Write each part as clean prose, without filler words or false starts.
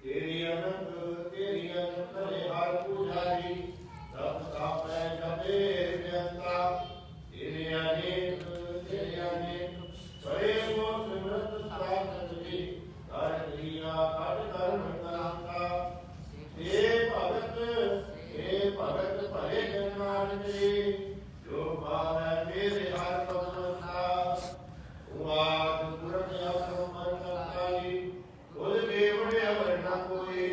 तेरी अनंत तेरी अनंत हरे हर पुजारी सब सापै जपे व्यंता तेरे अनेक बड़े वो सिमरत साधक जी कर दिया कर धर्म क्रांता हे भगत भले जनान जी जो पावै मेरे हर पवनता वाद पुरख अपनो मन काली खुद देवड़े अवर न कोई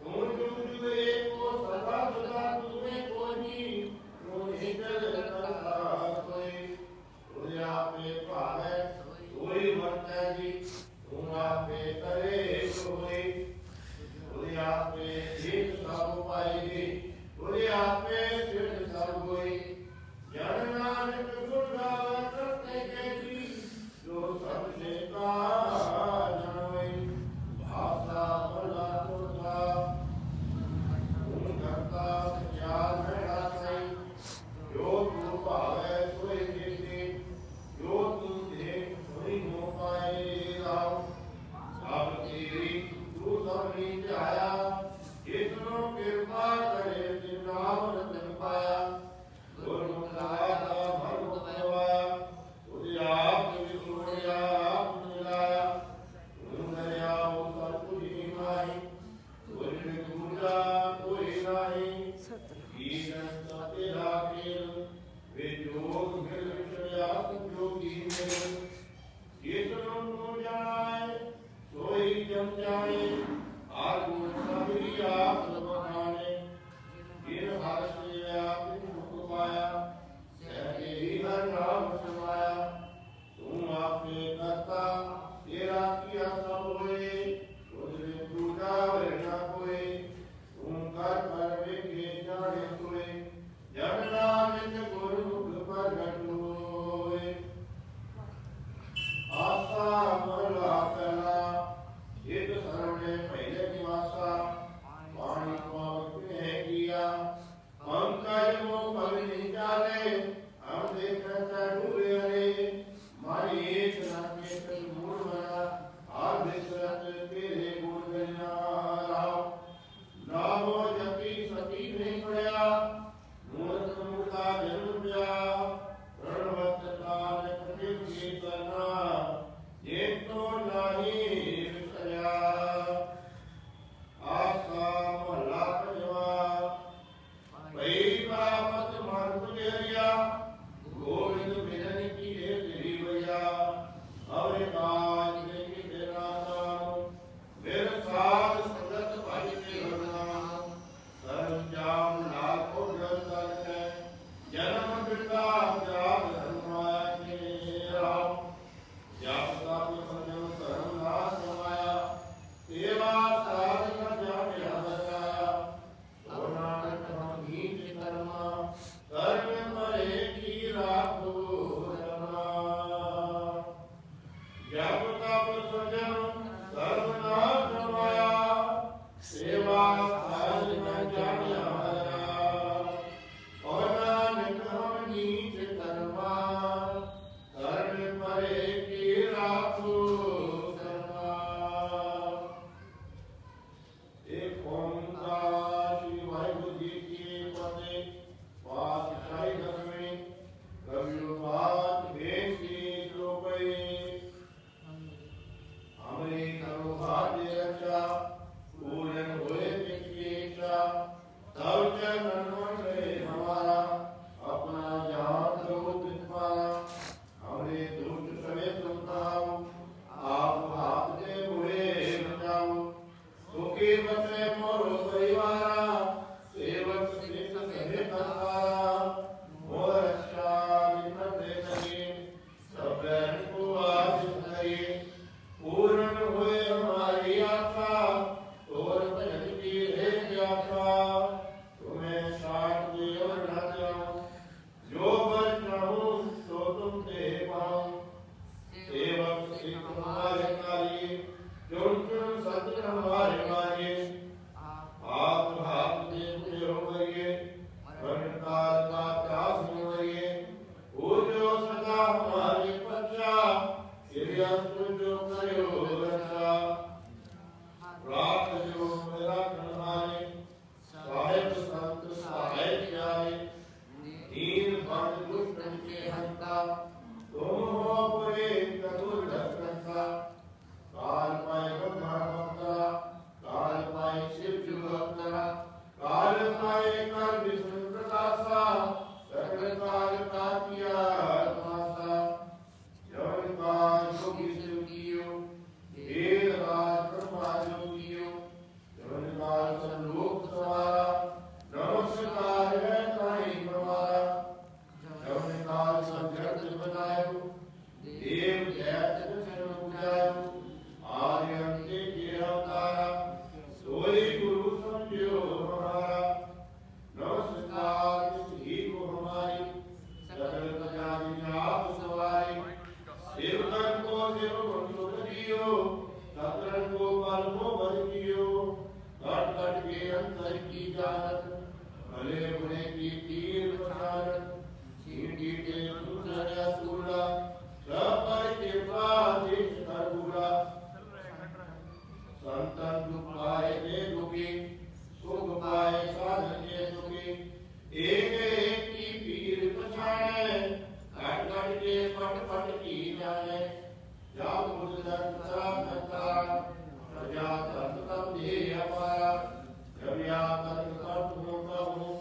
तू जुग एक को सदा सदा तुम्हें कोई तू निकल करता कोई तू आपे पावै कोई वर्तै जी तू आपे करे कोई तू आपे जीत सब पाएगी तू आपे सिर सब कोई जन नानक गुण गावा करते के जी जो सबसे का जनोई भाषा भला तुझा तुम करता सचार मेरा सही जो तू भावे सोई कीर्ति जो तू देख सोई हो पाए राव सब तेरी तू सब नीच आया जितनो कृपा करे तिन नाम रतन पाया गुरमुख दाता भरम करवाया तुझे आप विष्णुया आप मिलाया तुम दया हो सब कुछ ही माही तुझे दूजा कोई नहीं ईरन तेरा खेल वे जोग मिल विषया जोगी मिल जितनो तू जाए सोई जम जाए आगु सबरी आप समाने जिन हर से आप मुख पाया सहजे ही हर नाम समाया तुम आपने करता तेरा किया सब होए तुझे टूटा वरना कोई तुम कर के जाने सोए जन नानक गुरमुख प्रगट होए आशा मरला पहला एक सरणे पहले निवासा पानी पावक है किया पंकज मो पगनी जाले हम देखता डूबे अरे मारी एक नाके तक मूल बना आग विश्रत तेरे गुण गना राव नामो जपी सती नहीं पड़या मूर्त मुक्ता जन्म दिया प्रणवत काल प्रतिज्ञ करना ये तो नहीं विसर्या आशा महला पंजवा भई प्रापत मन पुजरिया गोविंद मिलन की है तेरी भैया अवरे काज की तेरा नाम मेरे साथ संगत भाई के नाम सर्व जाम लाखों जन है जन्म पिता जाग धर्माया के राम जापता संजम धर्म नाश समाया सेवा साधना जाने लगाया तो नानक हम नीच कर्मा कर्म मरे की राखो रमा जापता संजम धर्म नाश समाया सेवा साधना जाने लगाया तो नानक हम नीच कर्मा कर्म मरे की राखो एक ओंकार श्री वाहिगुरु जी की फतेह पातशाही दसवीं कवियो बात बेटी रूपये हमरे करो भाग्य रक्षा पूरन होए की इच्छा तब चरणों से हमारा अपना जान दो पारा हमरे दुष्ट सवे तुम आप हाथ दे बुरे बचाओ सुखी बसे मोरो परिवारा सेवक सिद्ध सहे करवारा मोर रक्षा निमन दे करिए सब को आशीष करिए पूर्ण हुए हमारी आशा और भजन की है प्यासा तुम्हें समाये कर विष्णु प्रकाशा सकल काल का किया तमाशा जवन काल जोगी शिव कियो वेद राज ब्रह्मा जो कियो जवन काल संलोक सवारा नमस्कार है ताई हमारा जवन काल सब जगत बनायो देव दैत्य जन पूजायो आदि अंत के अवतारा सोई गुरु समझो हमारा नमस्कार ही को हमारी सकल प्रजाति आप सवारी सेवकन को सेवक सुख दियो सतरन को बल को बल दियो घट घट के अंतर की जानत भले बुरे की तीर पछाड़त चींटी के सुंदर सूला सब पर कृपा देश करबूला संतन दुख पाए दे दुखी सुख पाए साधन के सुखी एक एक की पीर पछाड़े घट घट के पट पट की जाने जब बुद्धन करता प्रजा तब तब दे हमारा जब या तब तब हूँ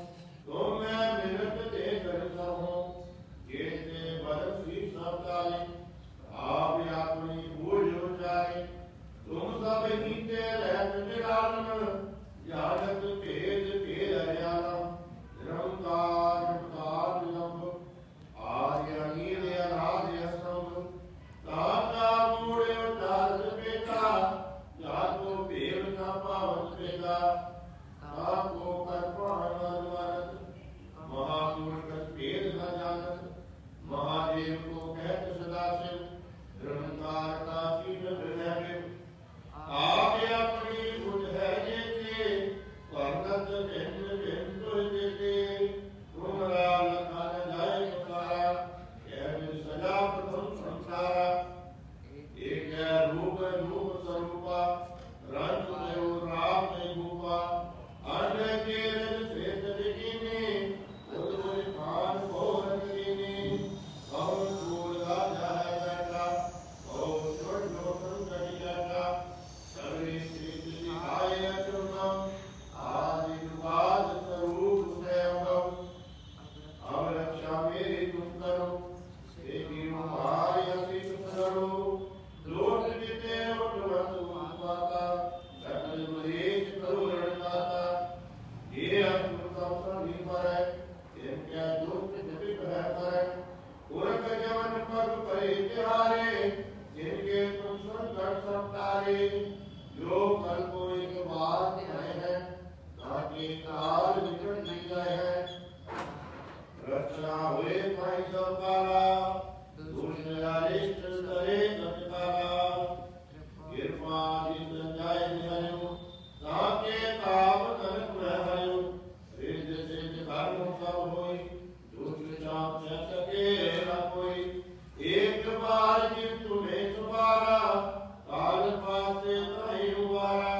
तो मैं मिनट दे करता हूँ ये से बरसी सब डाले आप अपनी भूल हो जाए तुम सब नीचे रहत निरालन जानत भेद भेद हरियाणम निरंकार निरंकार विलंब आर्य नील अनादि असंभ ताता मूढ़ उदास बेटा जातो भेद न पावत बेटा ताको कर्पण मरमरत महामूर्ख भेद न जानत महादेव को कहत सदा शिव निरंकार का सीन हृदय आप अपनी बुद्ध है जेते वर्णत भिन्न भिन्न जेते तुमरा लखान जाय सारा यह सजा प्रथम संसारा एक रूप रूप स्वरूपा रंग देव राम ने रूपा अन्य के रज श्वेत दिखिने उद्भुत खान घोर दिखिने कौन फूल राजा है बैठा और छोड़ लोकन करी जाता सर्वे श्री सिखाए अचुरम आदि विवाद स्वरूप स्वयं अब रक्षा मेरी तुम करो देवी हमारी असित करो लोक जीते उठवत माता सकल मरीज करो रणदाता ये अद्भुतम सभी पर है इनके दुष्ट जपित है पर उरक जवन पग परे तिहारे जिनके तुम संकट सब तारे जो कल को एक बात है ताकि काल निकट नहीं गए हैं रचना हुए भाई सब काला दूसरा रिष्ट करे कटकाला कृपा जित जाय निहयो ताके ताप नरक रहयो रिज सिज धर्म सब होई दुष्ट चाप न सके न कोई एक बार जीव तुम्हें सुबारा काल पासे नहीं हुआरा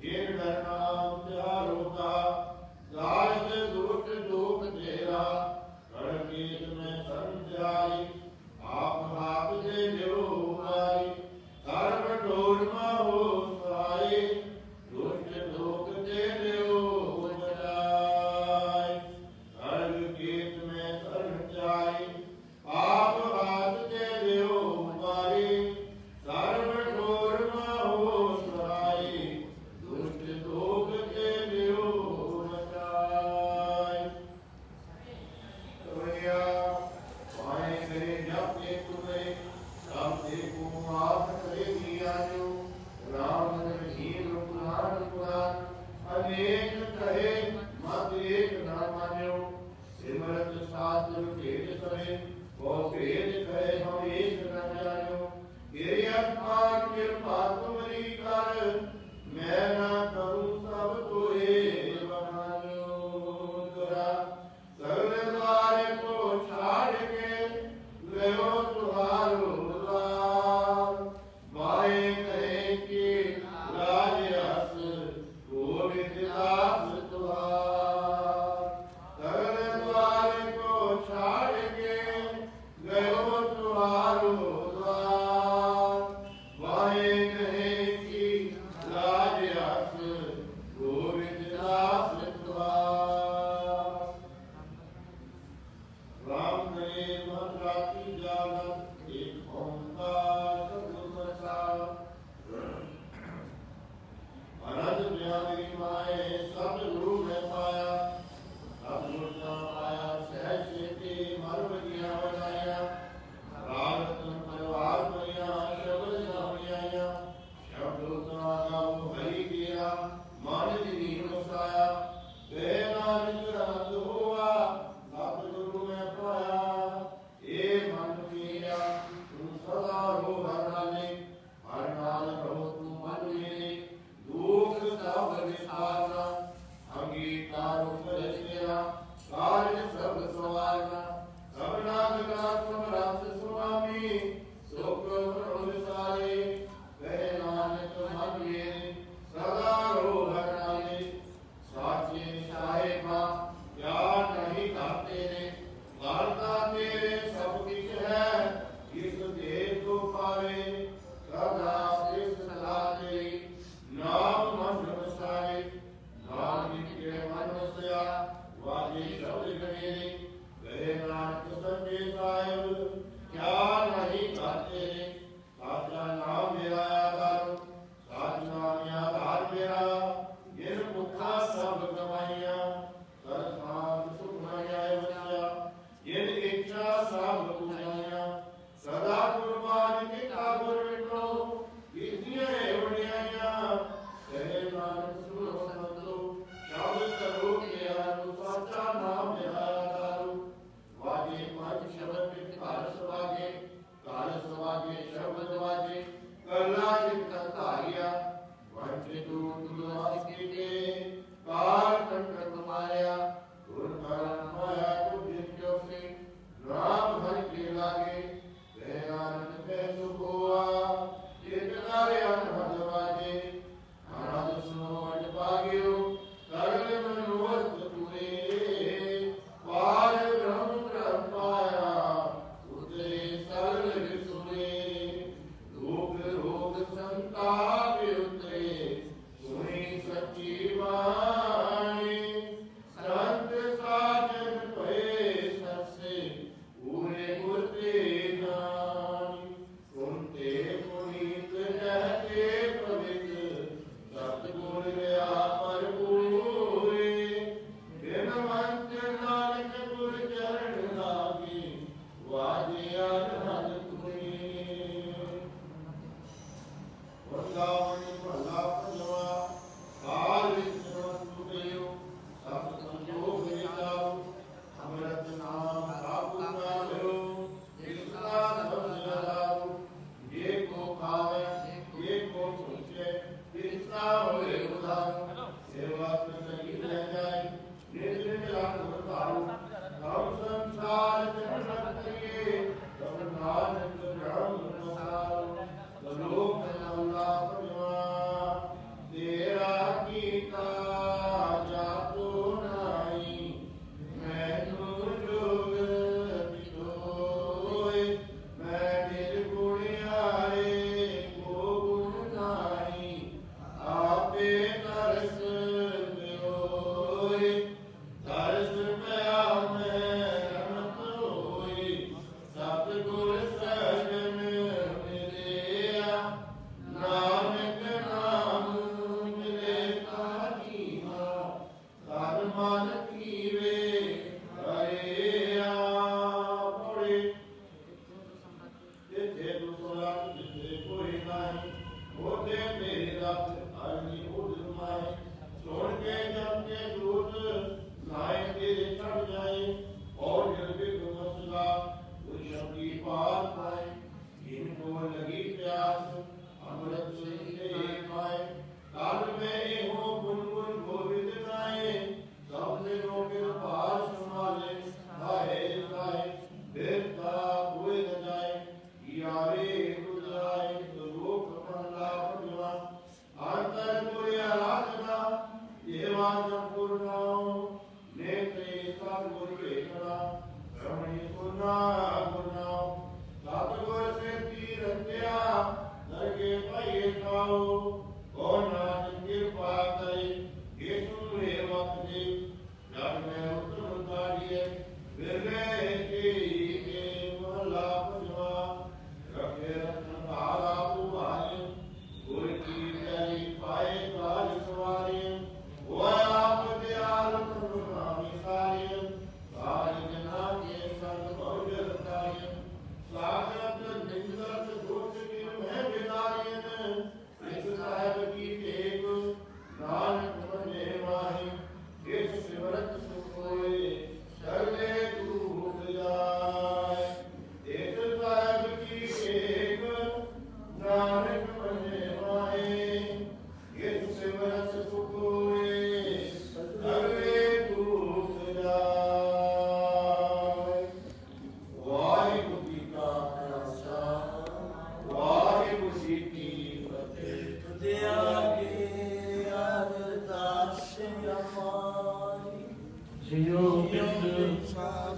जिन नाम त्यारो का गारद दुष्ट दुख तेरा रणकेत में संध्याई आप हाथ दे जो मारी सर्व डोर हो सहाय दुष्ट दुख दे जो बचाई रणकेत में संध्याई आप हाथ दे जो मारी सर्व डोर हो सहाय दुष्ट दुख दे जो बचाई कवैया पाए करे जब एक तुम्हें सब देखो आप करेगी आजो राम रहीम कुमार कुमार अनेक कहे मत एक न मान्यो सिमरत शास्त्र भेद करे वो भेद कहे हम एक न जानो गिरि अपमान कृपा तुम्हारी कर मैं न करूं सब तोहे बहानो तुरा सगल द्वार को छाड़ के गयो तुम्हारो द्वार माए कहे कि राज अस गोविंद दास तुम्हार सगल द्वार को छाड़ के गयो तुम्हारो द्वार माए कहे कि राज अस Sarve tu ਜਿਉ ਪਿੰਡ ਸਭ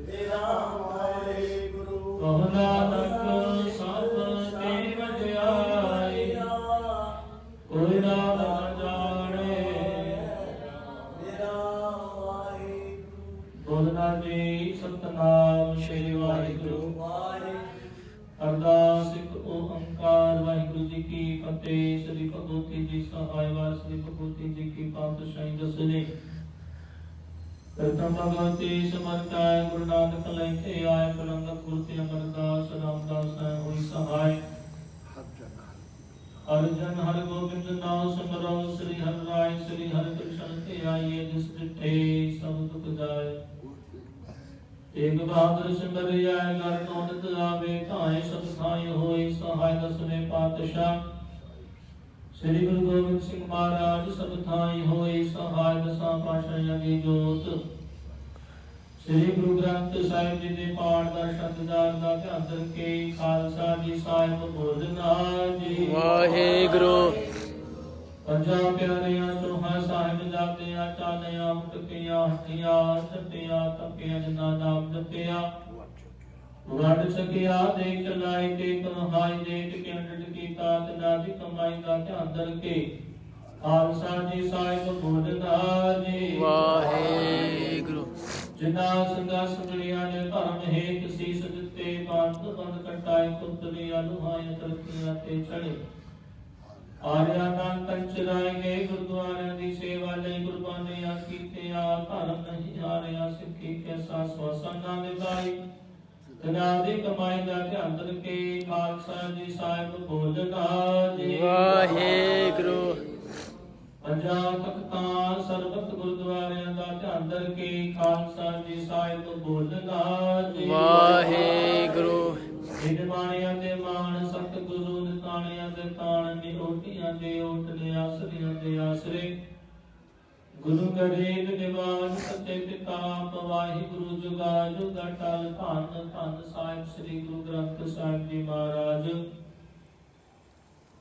ਤੇਰਾ ਵਾਹਿਗੁਰੂ। ਕਹੁ ਨਾਨਕ ਸਭ ਤੇ ਵਡਿਆਈ, ਕੋਈ ਨਾ ਜਾਣੇ ਮੇਰਾ ਵਾਹਿਗੁਰੂ। ਬੋਲਣਾ ਜੀ ਸਤਨਾਮ ਸ੍ਰੀ ਵਾਹਿਗੁਰੂ। ਅਰਦਾਸ ਇੱਕ ਓੰਕਾਰ ਵਾਹਿਗੁਰੂ ਜੀ ਕੀ ਫਤਿਹ। ਸ੍ਰੀ ਭਗਵਤੀ ਜੀ ਸਹਾਇ ਵਾਰ ਸ੍ਰੀ ਭਗਵਤੀ ਜੀ ਕੀ ਪਾਤਸ਼ਾਹੀ ਦਸਨੇ। ਪ੍ਰਥਮ ਭਗਵਤੀ ਸਮਰਥਾਇ ਗੁਰੂ ਨਾਨਕ ਲੈ ਕੇ ਆਏ ਪਲੰਗਤ ਗੁਰਤੇ ਅਮਰਦਾਸ ਰਾਮਦਾਸ ਹੋਈ ਸਹਾਇ। ਅਰਜਨ ਹਰਿ ਗੋਬਿੰਦ ਨਾਮ ਸਿਮਰੋ ਸ੍ਰੀ ਹਰਿ ਰਾਇ ਸ੍ਰੀ ਹਰਿ ਕ੍ਰਿਸ਼ਨ ਤੇ ਆਈਏ ਜਿਸ ਡਿਠੇ ਸਭ ਦੁਖ ਜਾਏ। ਤੇਗ ਬਹਾਦਰ ਸਿਮਰਿਆ ਗਰ ਨੋਨਤ ਆਵੇ ਧਾਏ ਸਭ ਥਾਈ ਹੋਈ ਸਹਾਇ ਦਸਵੇਂ ਪਾਤਸ਼ਾਹ। ਸ੍ਰੀ ਗੁਰੂ ਗੋਬਿੰਦ ਸਿੰਘ ਮਹਾਰਾਜ ਸਭ ਥਾਈ ਹੋਈ ਸਹਾਇ ਦਸਾਂ ਪਾਤਸ਼ਾਹਾਂ ਦੀ ਜੋਤ। ਸ੍ਰੀ ਗੁਰੂ ਗ੍ਰੰਥ ਸਾਹਿਬ ਜੀ ਦੇ ਪਾਠ ਦਾ ਸ਼ਬਦਾਰ ਦਾ ਧਿਆਨ ਕਰਕੇ ਖਾਲਸਾ ਜੀ ਸਾਹਿਬ ਬੋਲਣਾ ਜੀ ਵਾਹਿਗੁਰੂ। ਪੰਜਾਂ ਪਿਆਰਿਆਂ ਚੋਹਾਂ ਸਾਹਿਬ ਜਾਪਿਆ ਚਾਲਿਆ ਮੁਟਕਿਆ ਹੱਟੀਆਂ ਛੱਟਿਆ ਤੱਕਿਆ ਜਿਨ੍ਹਾਂ ਨਾਮ ਜਪਿਆ। ਵੰਡ ਸਕਿਆ ਦੇਖ ਚਲਾਈ ਤੇ ਕਮਾਈ ਦੇਖ ਕੇ ਅੰਡਟ ਕੀਤਾ ਤਿਨਾ ਦੀ ਕਮਾਈ ਦਾ ਧਿਆਨ ਕਰਕੇ ਖਾਲਸਾ ਜੀ ਸਾਹਿਬ ਬੋਲਣਾ ਜੀ ਵਾਹਿਗੁਰੂ। ਜਿਨ੍ਹਾਂ ਸੰਗਾ ਸੰਗਲੀਆਂ ਨੇ ਧਰਮ ਹੇਤ ਸੀਸ ਦਿੱਤੇ ਬੰਦ ਬੰਦ ਕਟਾਏ ਕੁੱਤਰੀਆਂ ਲੁਹਾਈਆਂ ਤਰਕੀਆਂ ਤੇ ਚੜੇ। ਆਰਿਆ ਨਾਮ ਕੰਚਰਾਏ ਗਏ ਗੁਰਦੁਆਰਿਆਂ ਦੀ ਸੇਵਾ ਲਈ ਕੁਰਬਾਨੀਆਂ ਕੀਤੀਆਂ। ਧਰਮ ਨਹੀਂ ਹਾਰਿਆ ਸਿੱਖੀ ਕੈਸਾ ਸਵਸਨਾ ਨਿਭਾਈ। ਤਿਨਾਂ ਦੀ ਕਮਾਈ ਦਾ ਧਿਆਨ ਕਰਕੇ ਖਾਲਸਾ ਜੀ ਸਾਹਿਬ ਬੋਲਣਾ ਜੀ ਵਾਹਿਗੁਰੂ। ਪੰਜਾਂ ਤਖਤਾਂ ਸਰਬਤ ਗੁਰਦੁਆਰਿਆਂ ਦਾ ਧਿਆਨ ਕਰਕੇ ਖਾਲਸਾ ਜੀ ਸਾਹਿਬ ਬੋਲਣਾ ਜੀ ਵਾਹਿਗੁਰੂ। ਜਿਨ ਬਾਣੀਆਂ ਦੇ ਮਾਣ ਸਤਿਗੁਰੂ ਨਿਤਾਣਿਆਂ ਦੇ ਤਾਣ ਨਿਓਟੀਆਂ ਦੇ ਓਟਲੇ ਆਸਰਿਆਂ ਦੇ ਆਸਰੇ। ਗੁਰੂ ਗਰੀਬ ਨਿਵਾਜ ਸੱਚੇ ਪਿਤਾ ਵਾਹਿਗੁਰੂ ਜੁਗਾ ਜੁਗਾ ਟਲ ਧੰਨ ਧੰਨ ਸਾਹਿਬ ਸ੍ਰੀ ਗੁਰੂ ਗ੍ਰੰਥ ਸਾਹਿਬ ਜੀ ਮਹਾਰਾਜ।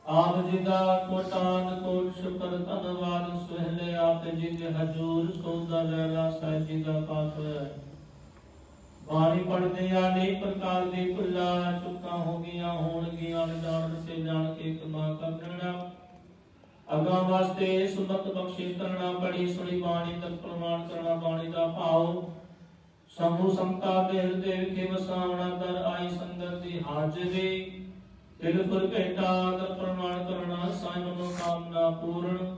ਆਪ ਜੀ ਦਾ ਕੋਟਾਨ ਕੋਟ ਸ਼ੁਕਰ ਧੰਨਵਾਦ ਸੁਹਲੇ ਆਪ ਜੀ ਦੇ ਹਜੂਰ ਸੋਦਾ ਲੈਲਾ ਸਾਹਿਬ ਜੀ ਦਾ ਪਾਠ ਹੋਇਆ। ਬਾਣੀ ਪੜ੍ਹਦੇ ਆ ਨਹੀਂ ਪ੍ਰਕਾਰ ਦੀ ਭੁੱਲਾਂ ਚੁੱਕਾਂ ਹੋ ਗਈਆਂ ਹੋਣਗੀਆਂ ਜਾਣ ਤੇ ਜਾਣ ਕੇ ਕਮਾ ਕਰਨਾ। ਅਗਾਂ ਵਾਸਤੇ ਸੁਨਤ ਬਖਸ਼ਿਸ਼ ਕਰਨਾ ਪੜੀ ਸੁਣੀ ਬਾਣੀ ਤਕ ਪ੍ਰਮਾਣ ਕਰਨਾ ਬਾਣੀ ਦਾ ਭਾਵ। ਸਮੂਹ ਸੰਤਾ ਦੇ ਹਿਰਦੇ ਵਿਖੇ ਵਸਾਵਣਾ ਦਰ ਆਈ ਸੰਗਤ ਦੀ ਹਾਜ਼ਰੀ। ਤਿਲ ਪੁਰ ਭੇਟਾ ਦਰ ਪ੍ਰਮਾਣ ਕਰਨਾ ਸਾਈ ਮਨੋ ਕਾਮਨਾ ਪੂਰਨ।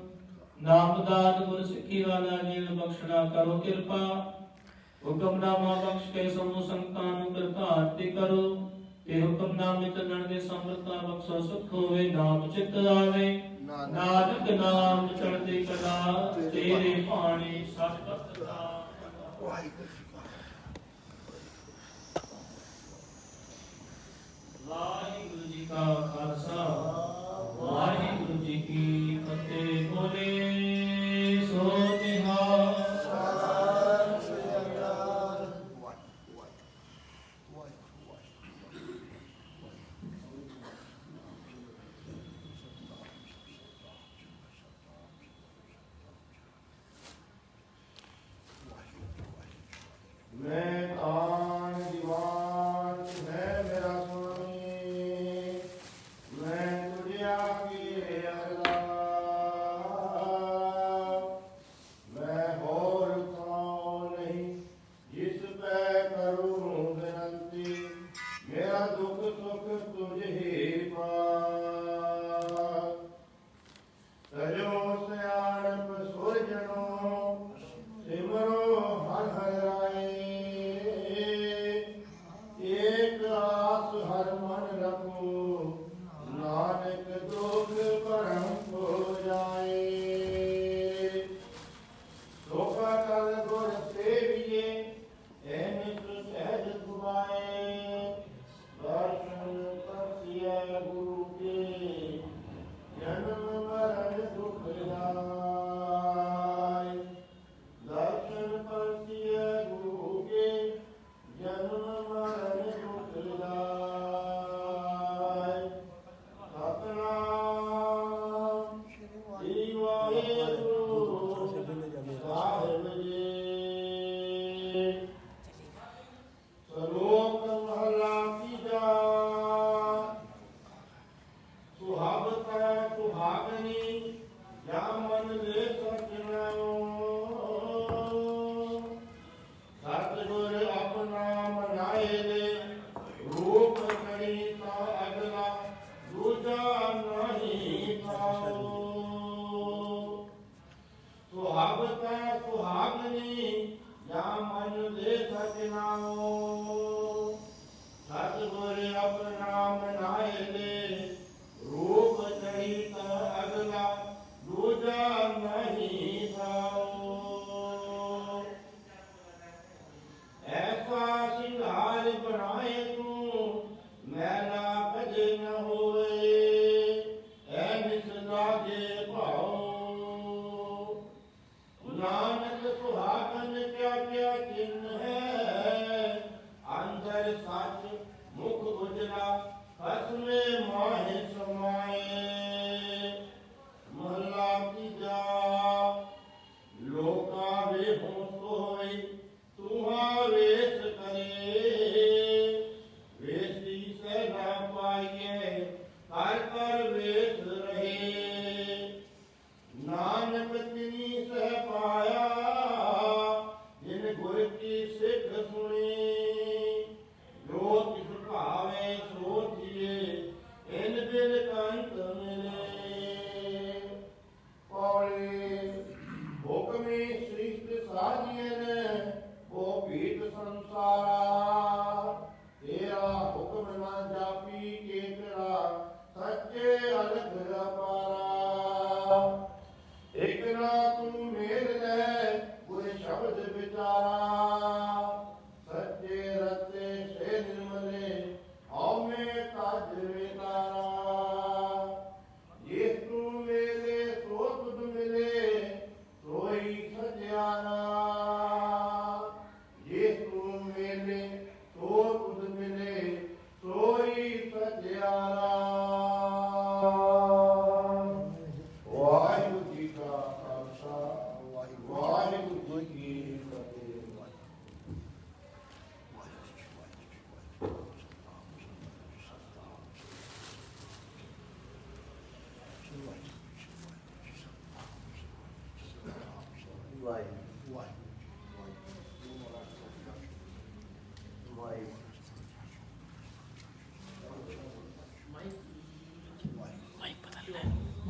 ਨਾਮਦਾਨ ਗੁਰ ਸਿੱਖੀ ਵਾਲਾ ਜੀਵਨ ਬਖਸ਼ਣਾ ਕਰੋ ਕਿਰਪਾ। ਹੁਕਮਨਾਮਾ ਬਖਸ਼ ਕੇ ਸਮੂਹ ਸੰਤਾਂ ਨੂੰ ਕਿਰਪਾ ਆਰਤੀ ਕਰੋ। ਤੇ ਹੁਕਮਨਾਮੇ ਚੱਲਣ ਦੇ ਸਮਰਤਾ ਬਖਸ਼ੋ ਸੁਖ ਹੋਵੇ ਨਾਮ ਚਿਤ ਆਵੇ। ਨਾਨਕ ਨਾਮ ਚੜ੍ਹਦੀ ਕਲਾ ਤੇਰੇ ਬਾਣੀ ਸਤਿ ਦਾ। ਵਾਹਿਗੁਰੂ ਜੀ ਕਾ ਖਾਲਸਾ ਵਾਹਿਗੁਰੂ ਜੀ ਕੀ ਫਤਿਹ। ਬੋਲੇ ਸੋ ਨਿਹਾਲ। ਮੈਂ ਤਾਣ ਦੀਵਾਨ ਹੈ ਮੇਰਾ ਸੁਣੀ। ਮੈਂ ਤੁਝਿਆ ਕੀ ਅਰਦਾਸ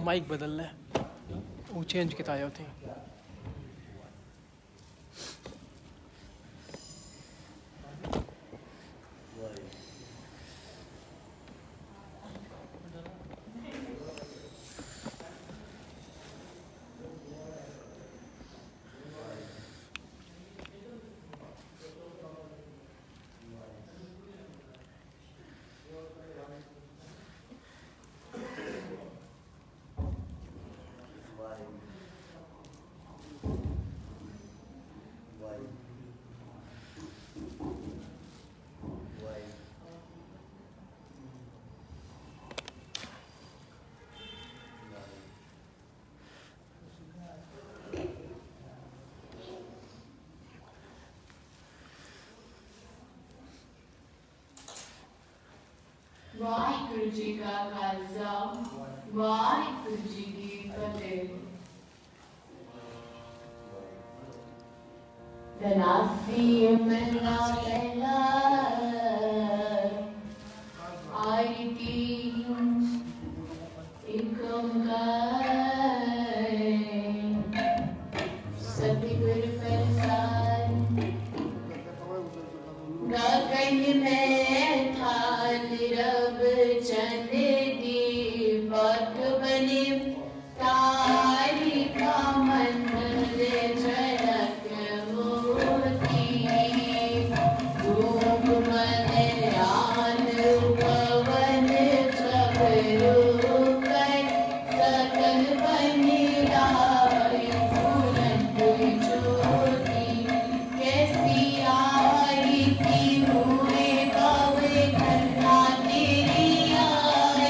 माइक बदल ले वो चेंज किताया होती ਵਾਹਿਗੁਰੂ ਜੀ ਕਾ ਖਾਲਸਾ ਵਾਹਿਗੁਰੂ ਜੀ ਕੀ ਫਤਿਹ। ਤਨਾਸੀ ਮਰਨਾ ਪਹਿਲਾ ਆਈ ਕੀ ਇੱਕ ਓੰਕਾਰ ਸਤਿਗੁਰ ਪ੍ਰਸਾਦ ਗਗਨ ਮੈਂ ਥਾਲ ਰਬ ਚੰਦ ਦੀ ਪਤ ਬਨੇ ਤਾਰੀ ਕਾ ਮੰਦਰ ਝਲਕ ਮੋਤੀ ਧੂਪ ਮਨ ਆਨ ਪਵਨ ਚਬਰੂ ਕੈ ਸਕਲ ਬਨੀ ਰਾਇ ਫੁਲੰਤ ਜੋਤੀ ਕੈਸੀ ਆਈ की हुए गावे करना तेरी आए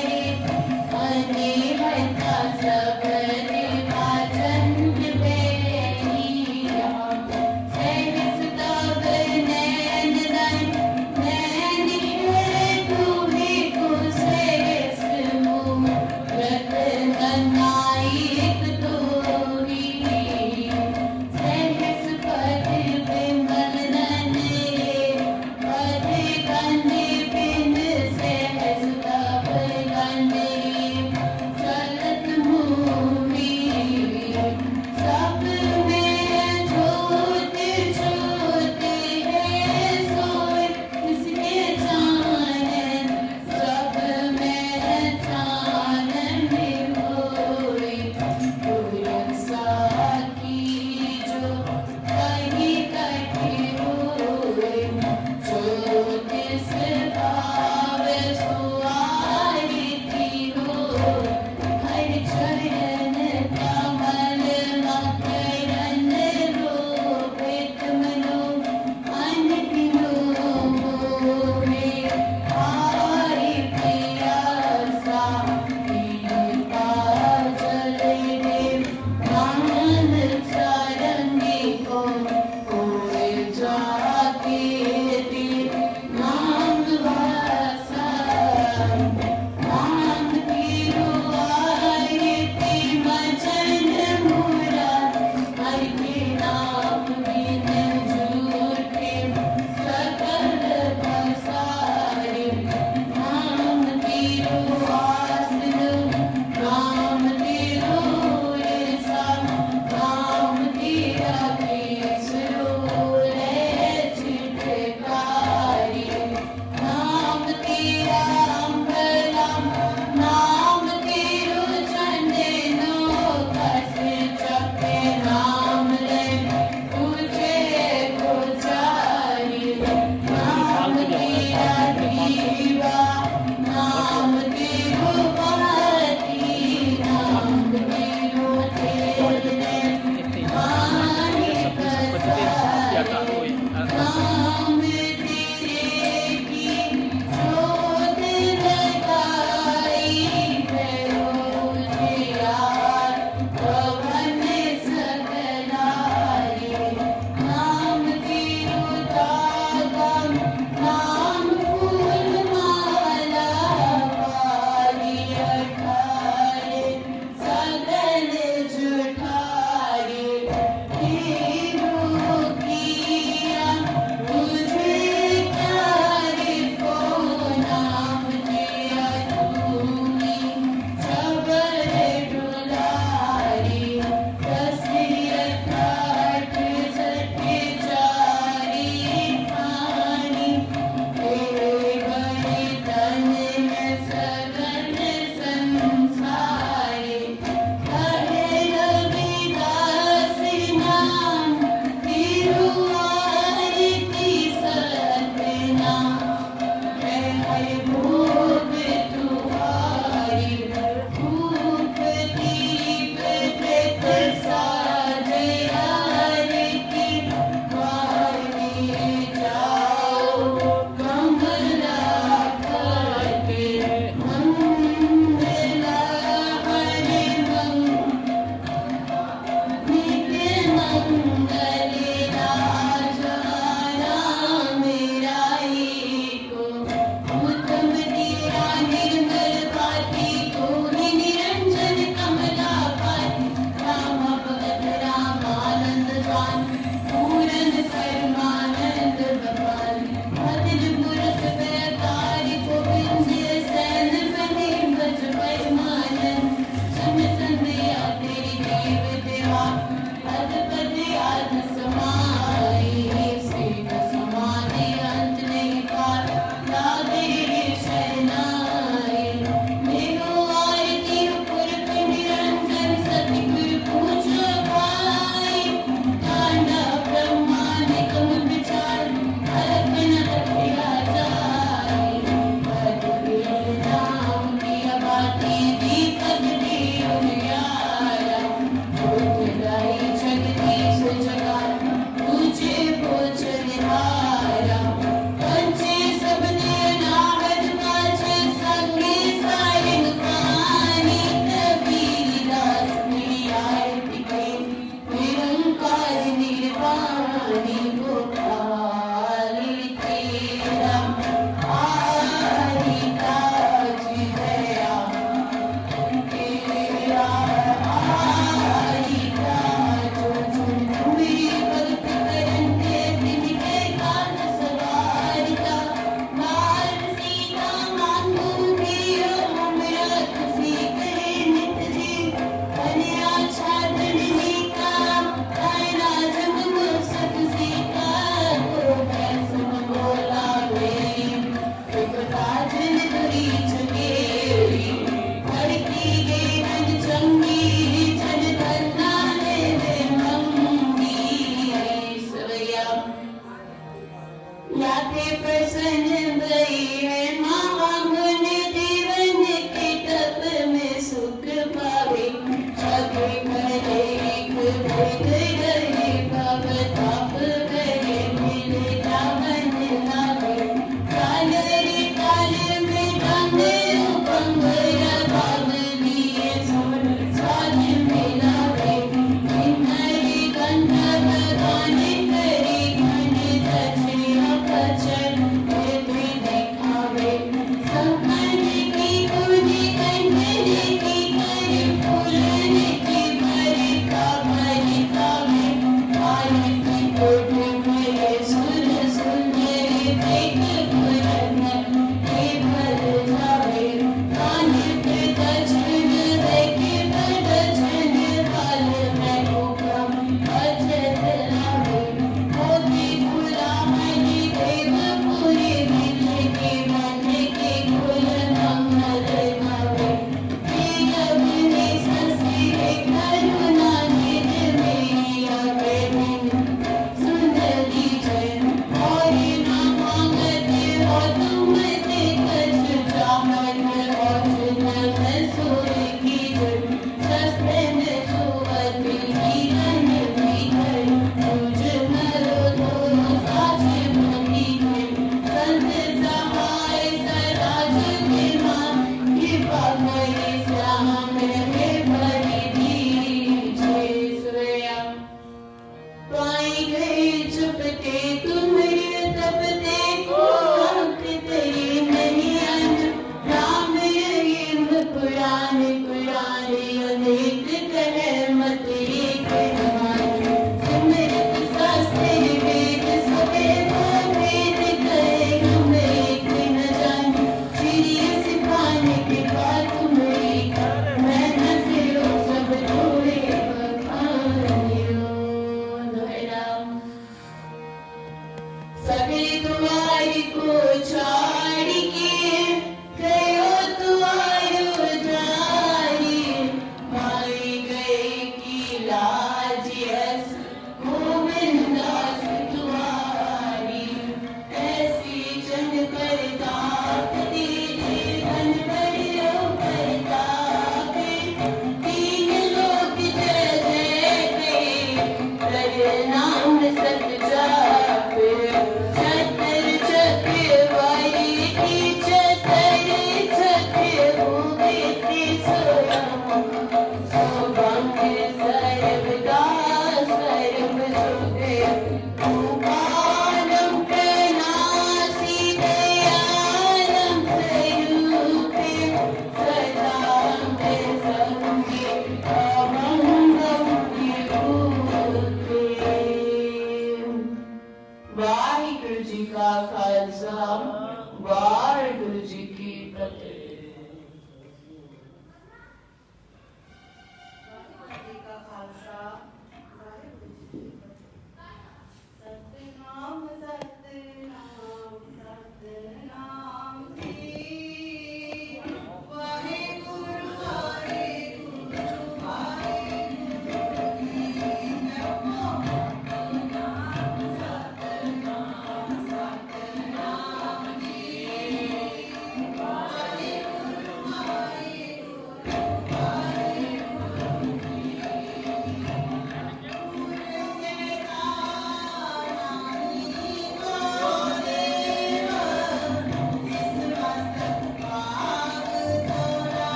Hare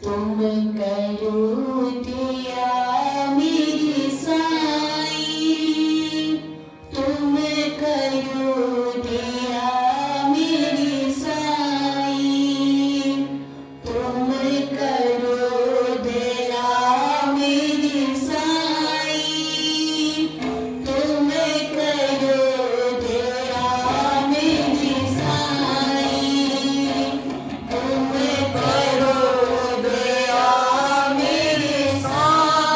तुम करो दिया मेरी साई, तुम करो दिया मेरी साई, तुम करो दिया मेरी साई, तुम करो दिया मेरी साई, तुम करो दया मेरे साई।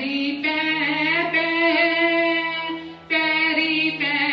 ਪੈਰੀ ਪੈ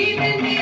Thank you.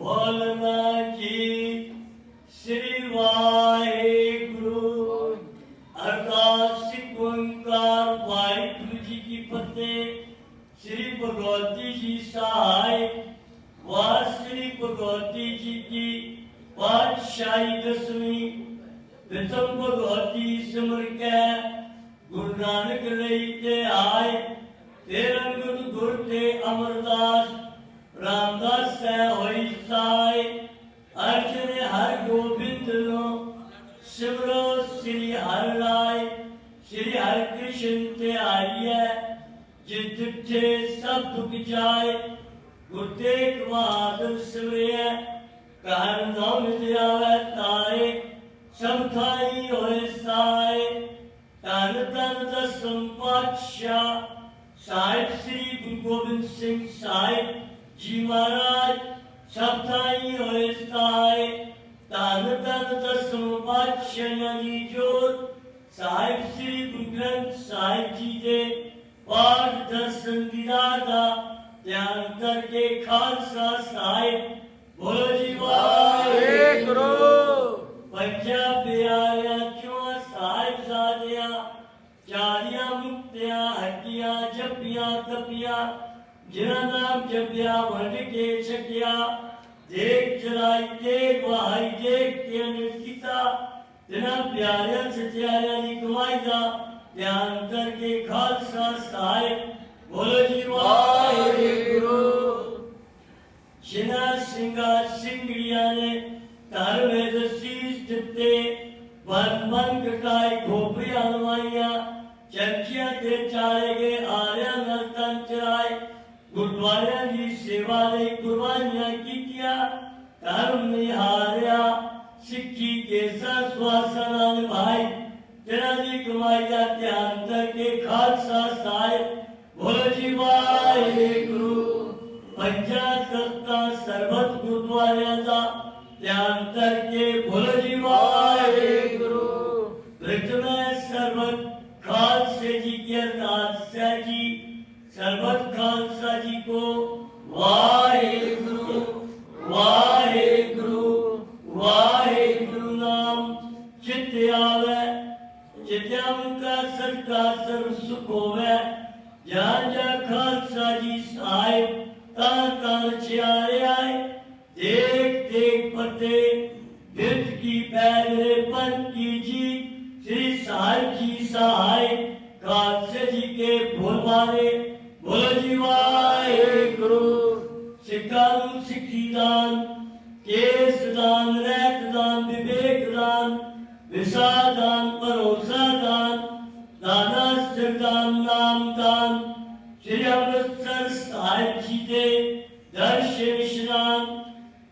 बोलना की श्री वाहेगुरु। अरदास ओंकार वाहिगुरु जी की फतेह। श्री भगवती जी सहाय। वाह श्री भगवती जी की पातशाही दसवीं। प्रथम भगवती सिमर के गुरु नानक रहते आए। तेरह गुरु ते अमरदास रामदास से होई साय। अर्चन हर गोविंद नो सिमरो श्री हर राय। श्री हर कृष्ण ते आइए जित थे सब दुख जाए। गुरुतेग बहादुर सिमरिए कहर नाम दियावे तारे। सब थाई होए साय। तन तन दसम पातशाह साहिब श्री गुरु गोबिंद सिंह साहिब जी महाराज सब थाई होए साय। तन तन दसम पातशाह जी जोत साहिब श्री गुरु ग्रंथ साहिब जी दे पाठ दर्शन दीदार दा ध्यान करके खालसा साहिब बोलो जी वाहेगुरु। पंजाब प्यारिया चौं साहिब सादिया चारिया मुक्तिया हटिया जपिया तपिया। जिना नाम जपिया वंड के छकिया। देख चलाई देख वहाई देख के अनकिता। तिना प्यारिया सत्यारिया दी कमाई दा ध्यान करके खालसा साहिब बोलो जी वाहेगुरु। जिना सिंगा सिंगड़िया ने घर में दसीस दिते। वन वन कटाई खोपड़िया नवाइया। चर्चिया ते चाले गए आर्या नर्तन चराए। गुरुद्वारे की सेवा ने कुर्बानियां कीतिया। धर्म निहारिया सिक्खी के स्वासना निभाई। तेरा जी कमाई का ध्यान करके खालसा साहिब बोलो जी वाहेगुरु। पंचायत सर्वत गुरुद्वारे का ध्यान करके बोलो जी वाहेगुरु। ब्रज में सर्वत खालसे जी की अरदास है जी। सर्वत खालसा जी को वाहेगुरु वाहेगुरु वाहेगुरु नाम चित्त आवे। जित्या उनका सदका सर्व सुख होवे। जहाँ जहाँ खालसा जी साहिब तान तान छियारे आए। देख देख पते विद की पैरे पन की जी। श्री साहिब जी सहाय खालसे जी के भोल मारे बोलो जी वाहेगुरु। सिखानु सिखी दान केस दान रैत दान विवेक दान विसा दान भरोसा दान दाना दान नाम दान। श्री अमृतसर साहिब जी दे दर्शन स्नान।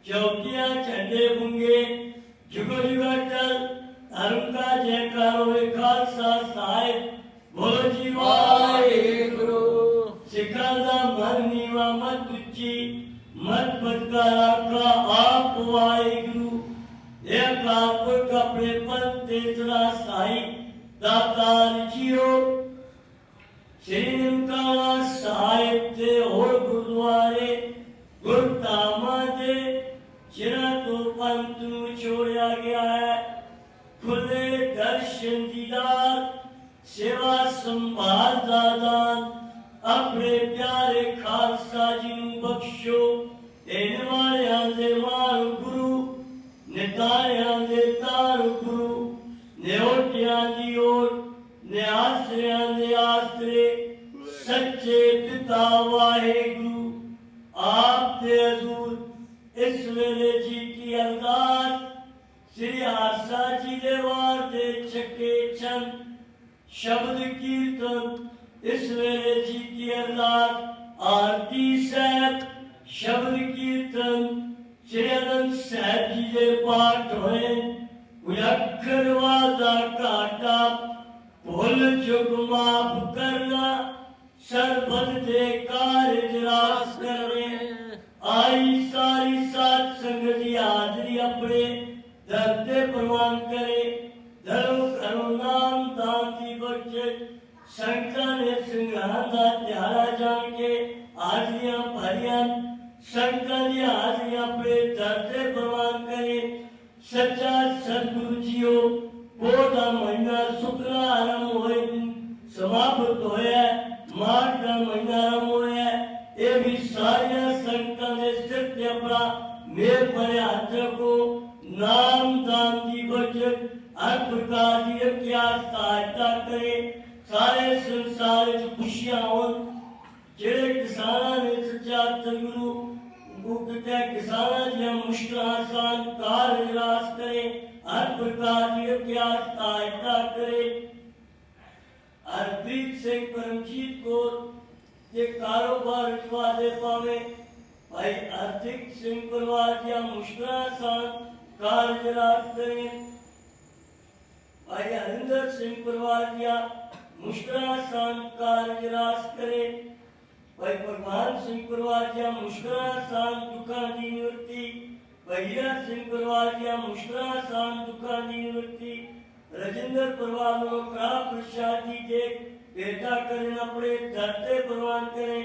चौकिया झंडे बुंगे जुगो जुगाटल धर्म का जयकार होए खालसा साहिब बोलो जी वाहेगुरु। सिखा दा मन नीवा मत उच्ची मत बदकारा का आप वाहेगुरु। ये काप कपड़े पन तेजरा साहिब दातार जियो। श्री ननकाना साहिब दे और गुरुद्वारे गुरधामा दे जिन्हां तो पंथ नूं छोड़िया गया है। खुले दर्शन दीदार सेवा संभाल दा दान अपने प्यारे खालसा जी नूं बख्शो। इन वालियां दे मार गुरु नितारियां दे तार गुरु। न्योटियां दी ओट न्यासरियां दे आसरे। सच्चे पिता वाहेगुरु आप दे हजूर इस वेले जी की अरदास। श्री आसा जी दे वार दे छके छन शब्द कीर्तन इस वेले जी की अरदास। आरती साहब शब्द कीर्तन श्री अनंद साहब जी दे पाठ होए। उलखन वादा काटा भूल चुक माफ करना। सरबत दे कार्य रास करने। आई सारी सात संग की हाजरी अपने दर ते प्रमाण करे। धर्म करो नाम दान दी बचत। संगतां ने संग्रहां दा ध्याड़ा जान के हाजरियां भरियां। संगतां दी हाजरियां अपने धरते प्रवान करे सच्चा सदगुरु जियो पोधा महीना शुक्ला आरंभ होए समाप्त होया मार्च का महीना आरंभ होया ये भी सारिया संगतां ने सिर ते अपना मेल भरे हाथ को नाम दान की बचत हर प्रकार की क्या सहायता करे सारे संसार च खुशियां हो जेड़े किसानां ने सच्चा सतगुरु गुप्त किसानां दी मुश्किल आसान कार निराश करे हर प्रकार की क्या सहायता करे हरप्रीत सिंह परमजीत कौर ये कारोबार रचवा दे पावे भाई आर्थिक सिंह परिवार की मुश्किल आसान कार निराश करे भाई हरिंदर सिंह परिवार की मुश्किल आसान कार निराश करे भाई भगवान सिंह परिवार की मुश्किल आसान दुखा की निवृत्ति भैया सिंह परिवार की मुश्किल आसान दुखा की निवृत्ति राजेंद्र परिवार को खराब प्रसादी देख बेटा करना पड़े धरते प्रवान करें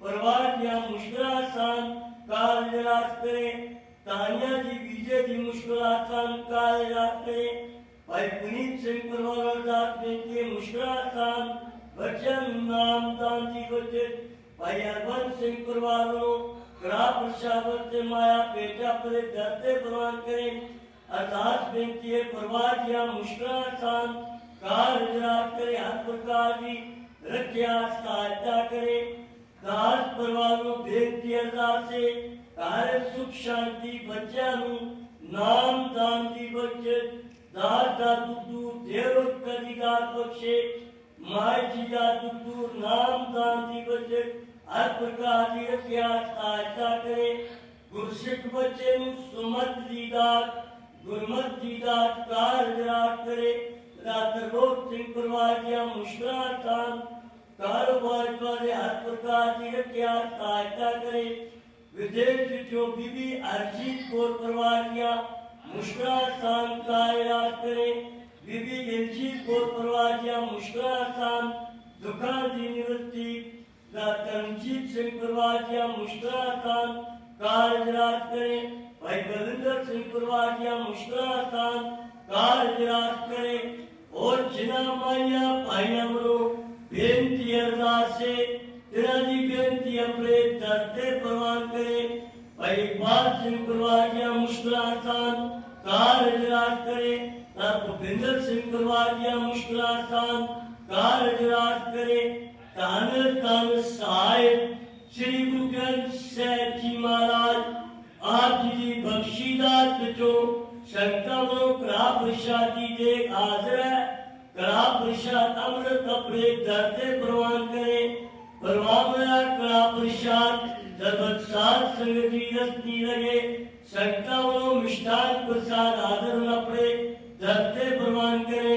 परिवार की मुश्किल आसान कार निराश करें तानिया जी विजय जी मुश्किल आसान कार निराश करें भाई पुनीत सिंह परिवार अरदास में के मुश्किल आसान वचन नाम दान की बचत भाई हरबंस सिंह परिवार को खराब प्रसाद से माया बेटा पर धरते प्रवान करें अरदास बेनती है परिवार की मुश्किल आसान कार निराश करे हर प्रकार की रक्षा सहायता करे दास परिवार को बेनती अरदास से कार्य सुख शांति बच्चा नाम दान की बचत दास का दुख दूर देवों का अधिकार बख्शे माय जी का दुख दूर नाम दान की बचत हर प्रकार की रक्षा सहायता करे गुरसिख बच्चे सुमत दीदार गुरमत दीदार कार निराश करे रात्रलोक सिंह परिवार की मुश्किल आसान कारोबार वाले हर प्रकार की रक्षा सहायता करे विदेश जो बीबी अर्जित कौर परिवार की मुश्किल आसान का इलाज करे बीबी दिलजीत कौर परिवार की मुश्किल आसान दुखा की निवृत्ति तरनजीत सिंह परिवार की मुश्किल आसान कार इलाज करे भाई बलविंदर सिंह परिवार की मुश्किल आसान कार इलाज करे और जिना माया भाइया बरो बेनती अरदास से तेरा जी बेनती अपने धरते प्रवान करे भाई इकबाल सिंह परिवार की मुश्किल आसान कार इलाज करे भूपिंदर सिंह परिवार की मुश्किल आसान कार इलाज करे तान तान साहिब श्री गुरु ग्रंथ साहिब जी महाराज आप जी बख्शीदात जो संतों करा प्रसादी दे हाजिर है करा प्रसाद अमृत अपने धरते प्रवान करे परवान करा प्रसाद जब सात संगति रस्ती लगे संतों मिष्ठान प्रसाद आदर न पड़े धरते प्रवान करे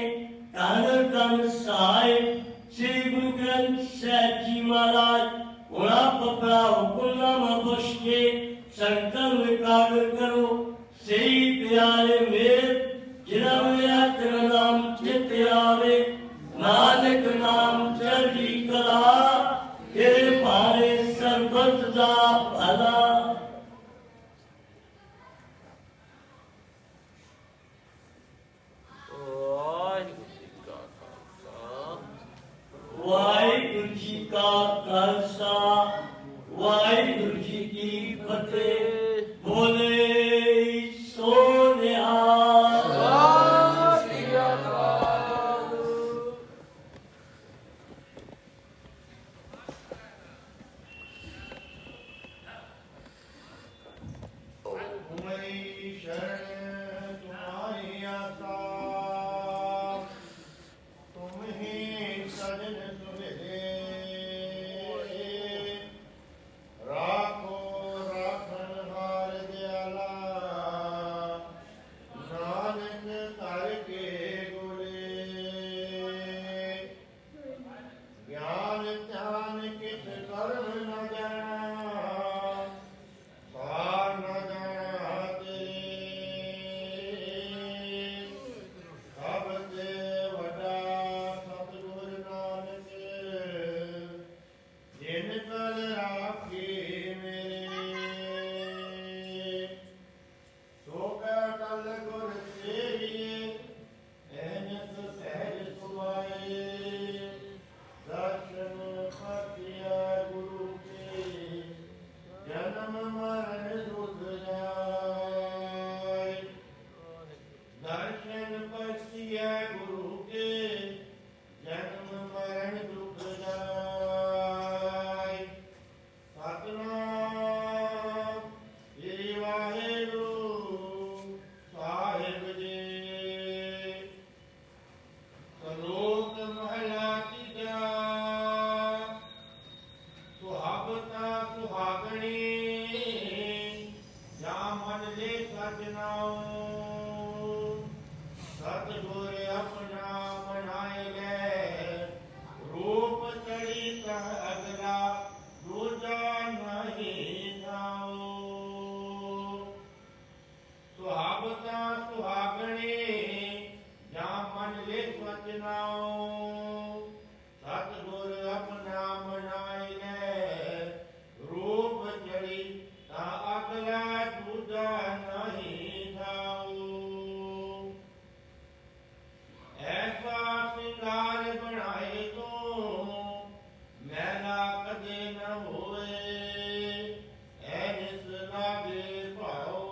तानर तान साहिब श्री गुरु ग्रंथ साहिब जी महाराज उड़ा पपड़ा हुकुमनामा बख्श के संतन विकागर करो सही प्यारे मेर जिना मेरा तेरा नाम चित आवे नानक नाम चढ़ी कला तेरे भारे सर्बत दा भला वाहिगुरु जी का खालसा वाहिगुरु जी की फतेह बोले सोनिया मन ले सजनाओ सतगुर अपना बनाए ले रूप चढ़ी कह अगला दूजा नहीं जाओ सुहावता सुहागणे या मन ले सजनाओ सतगुर अपना बनाए ले रूप चढ़ी ता अगला दूजा नहीं जाओ ऐसा सिंगार बनाए तो मैला कदे न होए ऐस लागे पाओ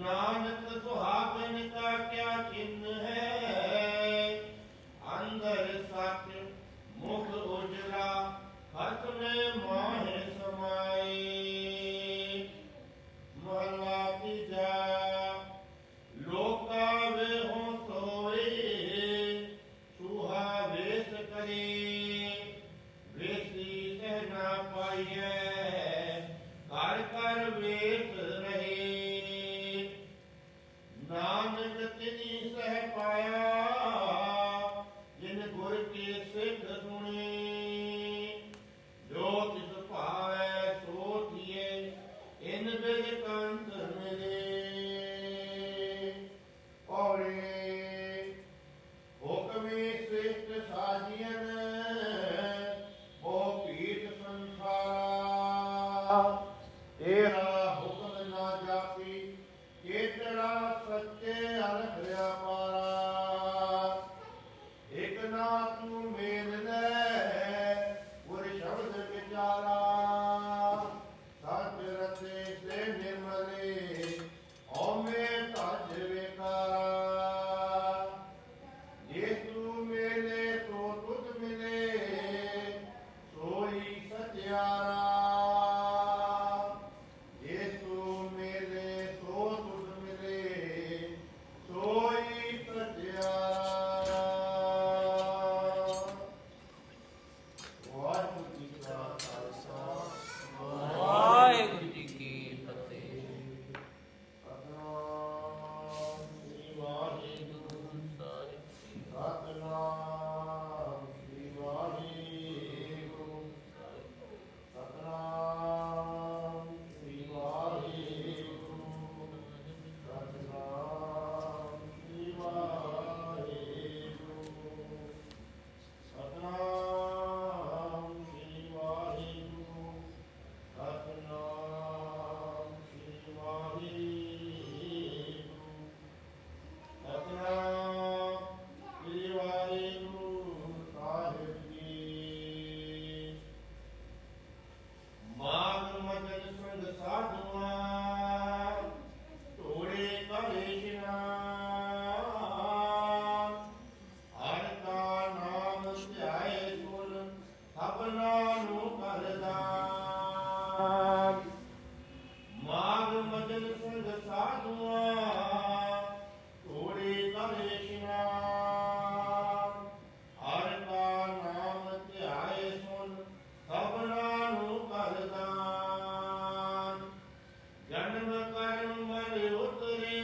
नानक सुहागन का क्या चिन्ह है अंदर सच मुख उजला हस में माहे समाए महला तीजा लोका वे हो सोए सुहा वेश करे वेसी सहना पाइए कर कर वेश रहे नानक तिनी सह पाया जिन गुर के सिख सुने जो तिस पावे सो थिए इन बिद कंत मिले औरे हुक्मे श्रेष्ठ साजियन वो पीठ संसारा तेरा हुक्म ना जापी केतड़ा सच्चे अर्थ पारा एक ना तू मेल ले गुर शब्द विचारा सच रते से निर्मले औमे तज विकारा ये तू मेले तो तुझ मिले सोई सत्यारा ये तू मेले तो तुझ मिले सोई सत्यारा वाहिगुरू जी का खालसा ਵਾਹਿਗੁਰੂ ਜੀ ਕੀ ਫਤਿਹ। ਸਤਨਾਮ ਸ੍ਰੀ ਵਾਹਿਗੁਰੂ ਸਾਹਿਬ ਜੀ ਸਤਨਾਮ ਸ੍ਰੀ ਵਾਹਿਗੁਰੂ ਸਤਨਾਮ ਸ੍ਰੀ ਵਾਹਿਗੁਰੂ ਸਤਨਾਮ ਸ੍ਰੀ ਵਾਹਿਗੁਰੂ ਸਤਨਾਮ ਸ੍ਰੀ ਵਾਹਿਗੁਰੂ ਸਤਨਾਮ ਸ੍ਰੀ ਵਾਹਿਗੁਰੂ ਸਤਨਾਮ ਸ੍ਰੀ ਵਾਹਿਗੁਰੂ ਸਾਹਿਬ ਜੀ ਮਾਗ ਮਗਨ ਸੰਗ ਸਾਧੂਆਂ ਢੋੜੇ ਕਰੇ ਇਸ਼ਨਾਨ ਹਰ ਕਾ ਨਾਮ ਧਿਆਏ ਸੁਨ ਸਭਨਾ ਨੂੰ ਕਰਦਾਨ ਮਾਗ ਮਗਨ ਸੰਗ ਸਾਧੂਆਂ ਢੋੜੇ ਕਰੇ ਇਸ਼ਨਾਨ ਹਰ ਕਾ ਨਾਮ ਧਿਆਏ ਸੁਨ ਸਭਨਾ ਨੂੰ ਕਰਦਾਨ ਜਨਮ ਕਰਮ ਮਰ ਉਤਰੇ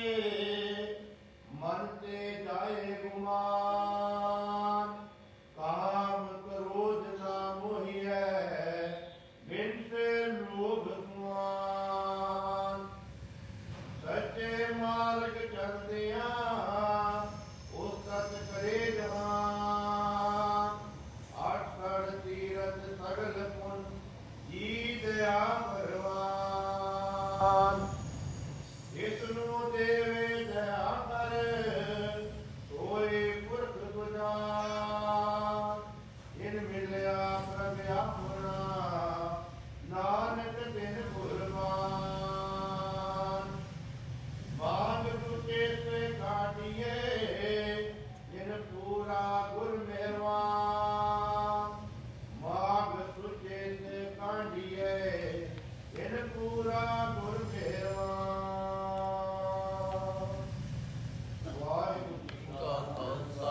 ਮਨ ਤੇ ਜਾਏ ਗੁਮਾਨ ਕਾਮ ਕ੍ਰੋਧ ਨਾ ਮੋਹੀਐ ਬਿਨ ਸੇ ਲੋਭ ਸੁਆਨ ਸੱਚੇ ਮਾਰਗ ਚਲਦਿਆਂ ਉਸ ਸਤ ਕਰੇ ਜਹਾਨ ਆਠ ਸੜ ਤੀਰਥ ਸਗਲ ਪੁਨ ਜੀ ਦਇਆ ਭਰਵਾਨ ਇਸ ਨੂੰ ਦੇਵੇ ਦਇਆ ਕਰ ਸੋਏ ਪੁਰਖ ਗੁਜ਼ਾਰ ਇਨ ਮਿਲਿਆ ਪ੍ਰਭ ਆਪਣਾ ਨਾਨਕ ਦਿਨ ਕੁਰਬਾਨ ਮਾਗ ਟੁੱਟੇ ਸੇ ਕਾਟਿਏ ਜਿਨ ਪੂਰਾ ਗੁਰ ਮਿਹਰਬਾਨ ਮਾਗ ਸੁਚੇ ਸੇ ਕਾਂਢੀਏ ਜਿਨ ਪੂਰਾ ਗੁਰ ਮਿਹਰਬਾਨ ਵਾਹਿਗੁਰੂ ਜੀ ਕਾ ਖਾਲਸਾ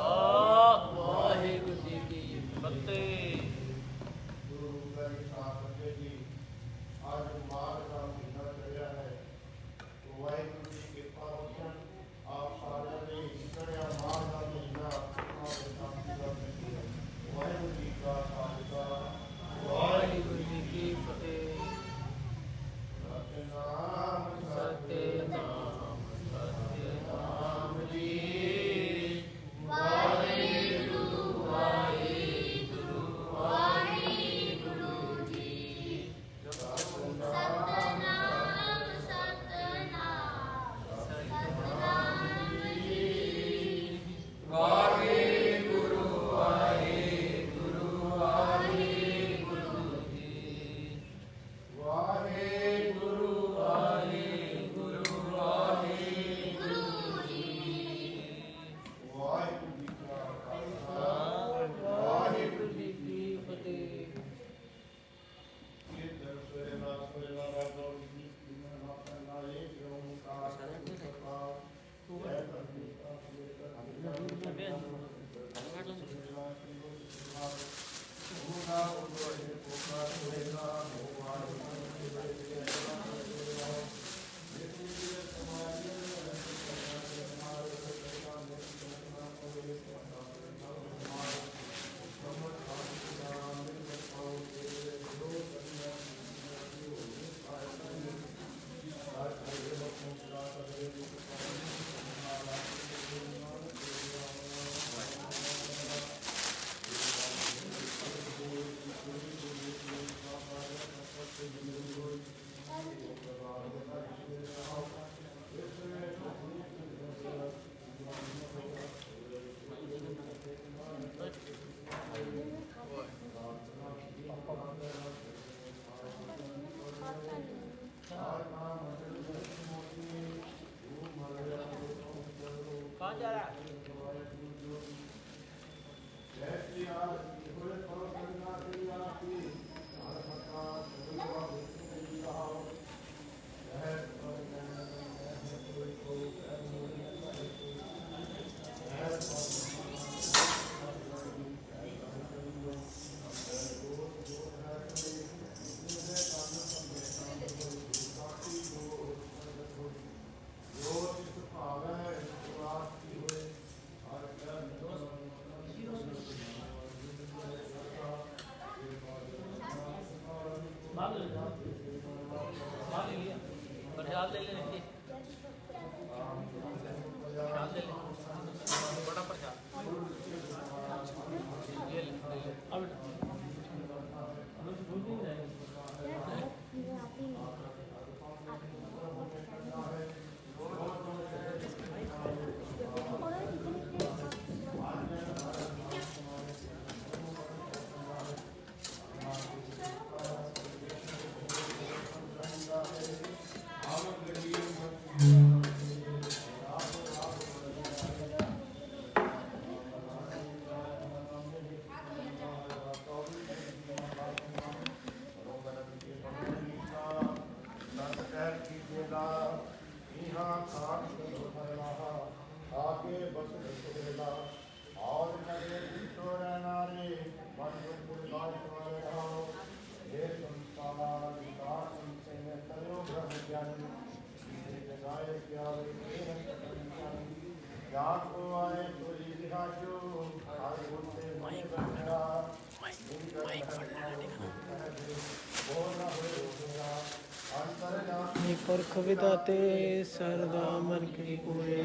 पुरख विधाते सरदा मन के कोय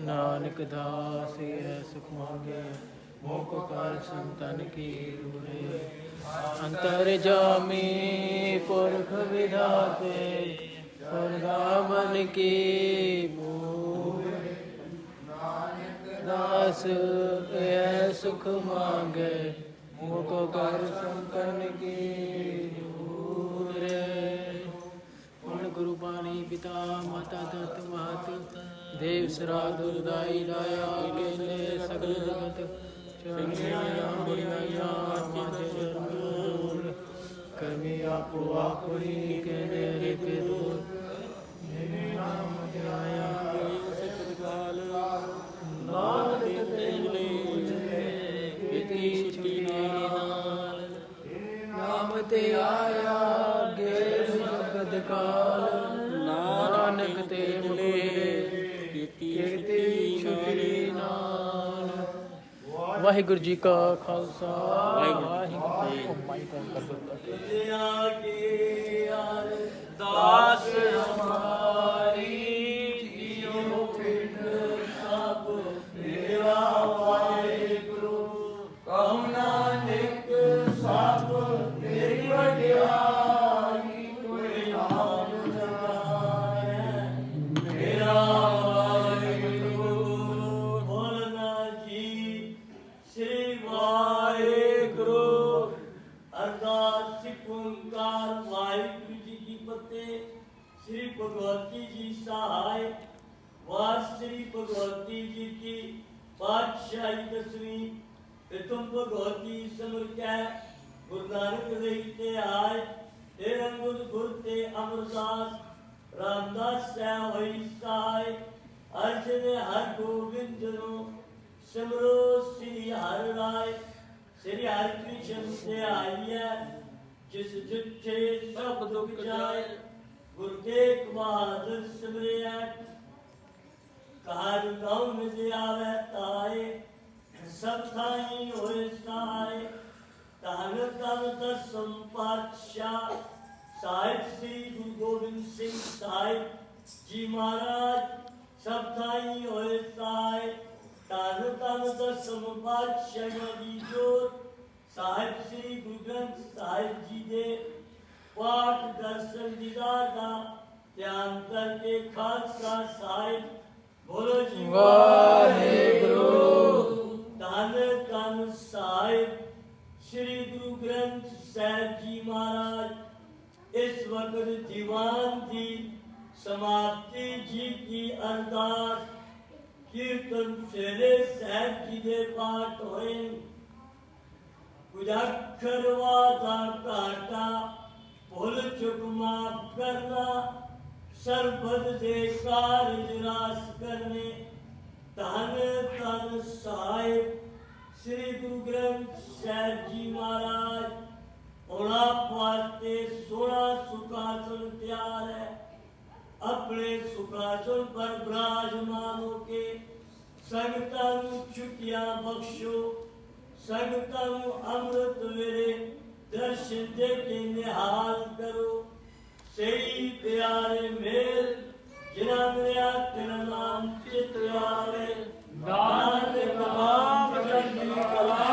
नानक दास है सुख मांगे मोक कर संतन की रूरे अंतर जामी पुरख विधाते सरदा मन की नानक दास है सुख मांगे मोक कर संतन की रूरे गुरु बाणी पिता माता दत्त महत देव श्राद्ध दुर्दाई दाया केले सगल जगत चरणिया बुढ़िया माते जन्म कर्मी आपो आपनी केले के दूर मेरे नाम ध्याया सतकाल नानक तेले इति छुटी नाल नाम ते आया गेर जगत काल नानक ते मुकुले कीर्ति छुटी नाल। वाहिगुरु जी का खालसा वाहिगुरु दास हमारी जियो पिंड सब मेरा वाहिगुरु कहु नानक सब तेरी वड्याई कोई नाम जाने मेरा वाहिगुरु बोलना जी श्री वाहिगुरु अरदास ओंकार वाहिगुरु जी की फतेह। श्री भगवती जी सहाय वार श्री भगवती जी की पातशाही 10वीं प्रथम भगवती समर कै गुरु नानक देव ते आए तेरे अंगुद गुर ते अमरदास रामदास सै होई सहाय अर्जन हर गोविंद जनो सिमरो श्री हर राय श्री हर कृष्ण से आई है जिस जिठे सब दुख जाए गुरु के बहादुर सिमरिया कार गाँव में जे आवे ताए सब थाई होए सहाय तन तन दसम पातशाह साहिब श्री गुरु गोविंद सिंह साहिब जी महाराज सब थाई होए सहाय तन तन दसम पातशाह जी जोत साहिब श्री गुरु ग्रंथ साहिब जी दे पाठ दर्शन दीदार का ध्यान करके खालसा साहिब बोलो जी वाहिगुरु। धन धन साहिब श्री गुरु ग्रंथ साहिब जी महाराज इस वक्त दीवान की समाप्ति जी की अरदास ਕੀਰਤਨ ਸਵੇਰੇ ਸਾਹਿਬ ਜੀ ਦੇ ਪਾਠ ਹੋਏ। ਕੁਝ ਅੱਖਰ ਵਾਦਾ ਘਾਟਾ ਭੁੱਲ ਚੁੱਕ ਮਾਫ ਕਰਨਾ, ਸਰਬਤ ਦੇ ਕਾਰਜ ਰਾਸ ਕਰਨੇ। ਧੰਨ ਧੰਨ ਸਾਹਿਬ ਸ੍ਰੀ ਗੁਰੂ ਗ੍ਰੰਥ ਸਾਹਿਬ ਜੀ महाराज। ਉਹਨਾਂ ਪਾਤੇ 16 ਸੁਖਾਸਨ ਤਿਆਰ ਹੈ। अपने सुखासन पर विराजमान होके संगतां नूं छुट्टियां बख्शो, संगतां नूं अमृत वेले दर्शन दे के निहाल करो। सही प्यारे मेल जिन्हां मिलिया तेरा नाम चित आवे। नानक नाम चढ़दी कला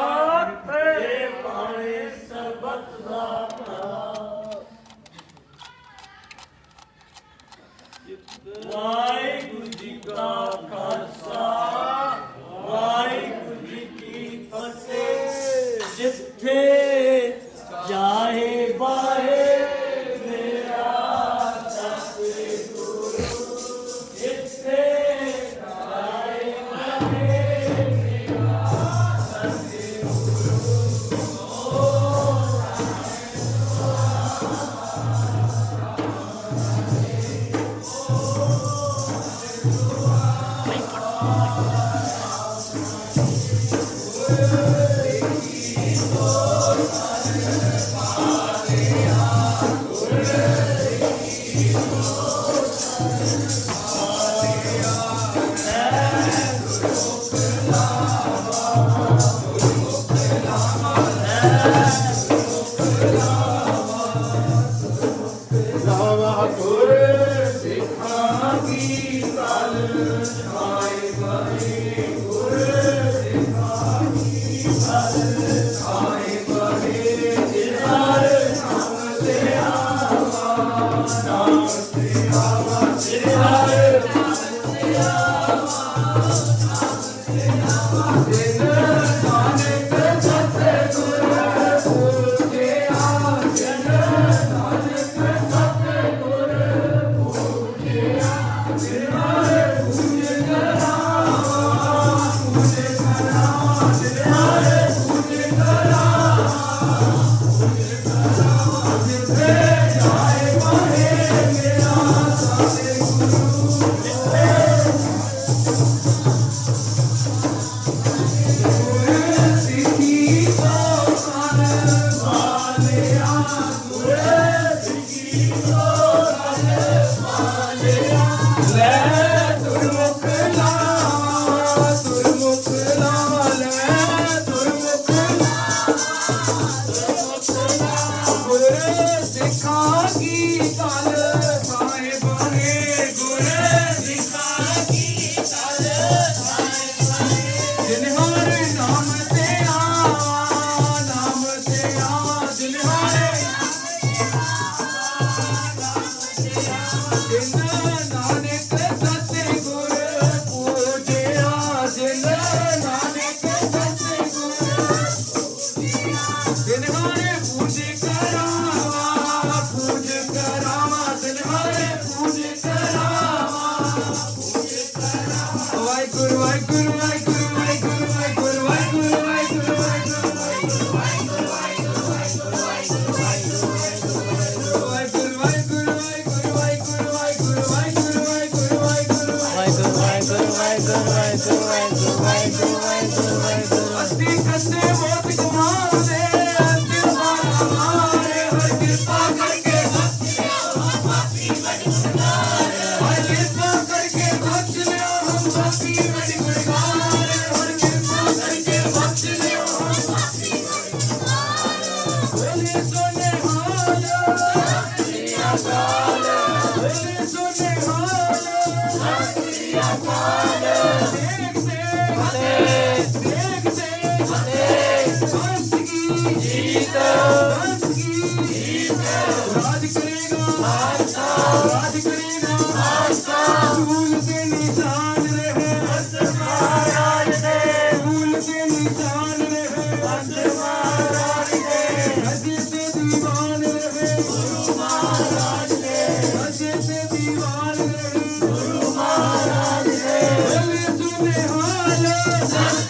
ते पावे सरबत दा भला। वाहिगुरु जी का खालसा वाहिगुरु जी की फतेह। जिथे जाए बाहे मेरा सतगुरु, जिथे जाए बाहे मेरा सतगुरु। Guਰੂ महाराज ने ਸਤਿ